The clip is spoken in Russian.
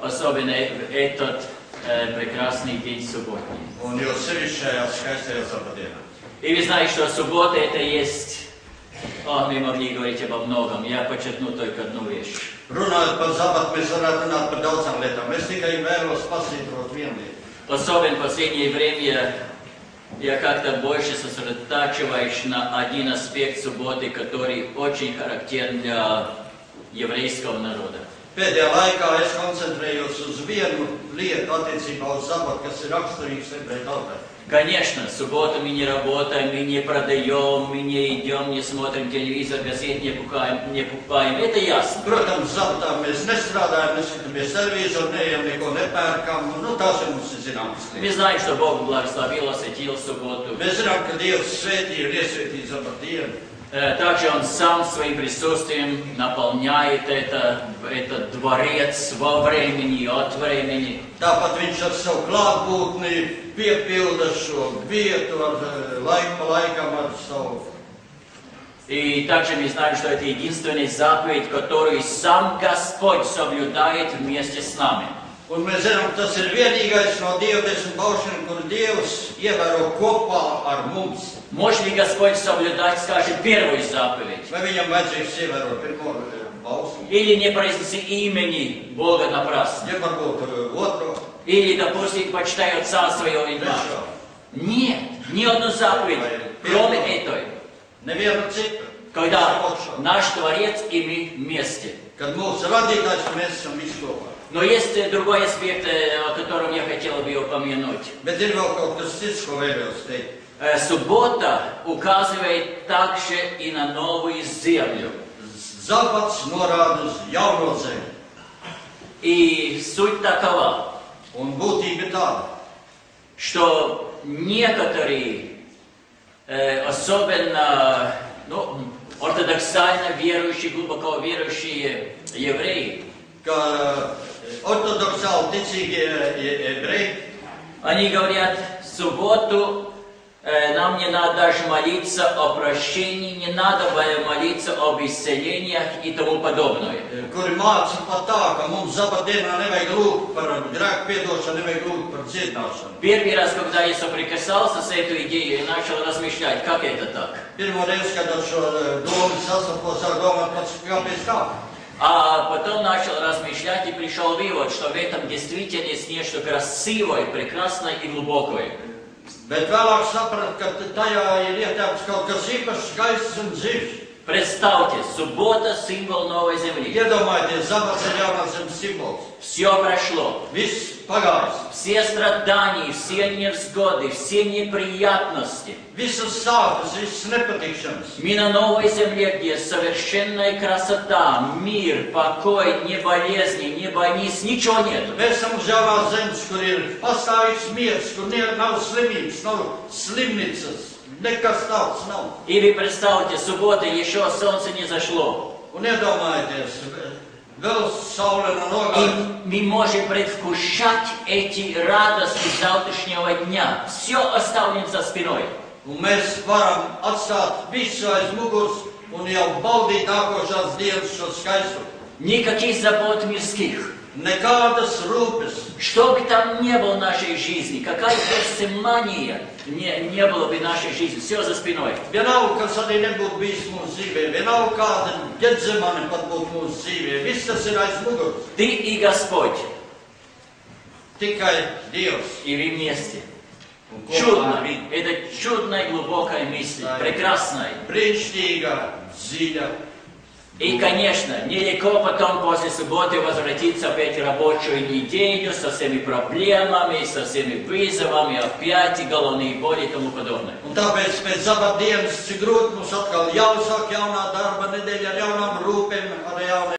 особенно этот прекрасный день субботний. И вы знаете, что суббота это есть... мы могли говорить обо многом, я подчеркну только одну вещь. Особенно в последнее время я как-то больше сосредотачиваюсь на один аспект субботы, который очень характерен для еврейского народа. Pēdējā laikā es koncentrējos uz vienu lietu attiecībā uz sabatu, kas ir raksturīgs ebreju tautai. Конечно, в субботу мы не работаем, мы не продаем, мы не идем, не смотрим телевизор, газет не покупаем. Это ясно. Protams, sabatā mēs nestrādājam, neskatāmies televizoru, neejam, neko nepērkam. Tas ir mums zināms. Мы знаем, что Бог благословил, осветил субботу. Mēs zinām, ka Dievs svētīja un iesvētīja sabatu dienu. Также Он сам своим присутствием наполняет этот дворец во времени и от времени. Tāpat viņš ar savu klātbūtni piepilda šo vietu ar laiku pa laikam ar savu. И также мы знаем, что это единственная заповедь, которую сам Господь соблюдает вместе с нами. Un mēs zinām, tas ir vienīgais no Dieva desmit baušļiem, kur Dievs ievēro kopā ar mums. Может ли Господь соблюдать, скажем, первую заповедь? Vai viņam vajadzēs ievērot pirmo bausli? Или не произнести имени Бога напрасно? Ja varbūt otro? Или, допустим, почитай отца своего и мать? Нет, ни одну заповедь, кроме этой. Nevienu citu. Когда наш Творец и мы вместе. Kad mūsu radītājs mēs esam visi kopā. Но есть другой аспект, о котором я хотел бы упомянуть. Bet ir vēl kaut kas cits, ko vēlos teikt. Суббота указывает также и на новую землю. Sabats norāda uz jauno zemi. И суть такова, Un būtība tāda, что некоторые, особенно ортодоксально верующие, глубоко верующие евреи, ka ortodoksāli ticīgie ebreji, они говорят, в субботу нам не надо даже молиться о прощении, не надо молиться об исцелениях и тому подобное. kuri māca pat tā, ka mums sabatdienā nevajag lūgt par grēku piedošanu, nevajag lūgt par dziedināšanu. Первый раз, когда я соприкасался с этой идеей, я начал размышлять, как это так. Pirmo reizi, kad ar šo domu sasapos, sāku domāt, kāpēc tā. А потом начал размышлять и пришел вывод, что в этом действительно есть нечто красивое, прекрасное и глубокое. Bet vēlāk sapratu, ka tajā ir ietērpts kaut kas īpašs, skaists un dzīvs. Представьте, суббота – символ новой земли. Iedomājieties, sabats ir jaunās zemes simbols. Все прошло. Viss pagājis. Все страдания, все невзгоды, все неприятности. Visas sāpes, visas nepatikšanas. Мы на новой земле, где совершенная красота, мир, покой, ни болезни, ни больниц, ничего нет. Mēs esam uz jaunās zemes, kur ir pastāvīgs miers, kur nav slimības, nav slimnīcas. Nekas tāds nav. И вы представьте, суббота, еще солнце не зашло. Un iedomājieties, vēl saule nav nogājusi. И мы можем предвкушать эти радости завтрашнего дня. Все оставлено за спиной. Un mēs varam atstāt visu aiz muguras un jau baudīt nākošās dienas šo skaistumu. Никаких забот мирских. Nekādas rūpes. Что бы там ни было в нашей жизни, какая гефсимания не было бы в нашей жизни, все за спиной. Vienalga, kas arī nebūtu bijis mūsu dzīvē, vienalga, kāda ģedzemane pat būtu mūsu dzīvē, viss tas ir aiz muguras. Ты и Господь. Tikai Dievs. И вы вместе. Чудно. Это чудная глубокая мысль, прекрасная. Brīnišķīga, dziļa. И, конечно, нелегко потом после субботы возвратиться опять в рабочую неделю со всеми проблемами, со всеми вызовами, опять головные боли и тому подобное. Un tāpēc pēc sabata dienas, cik grūti mums atkal jāuzsāk jaunā darba nedēļa ar jaunām rūpēm, ar jauniem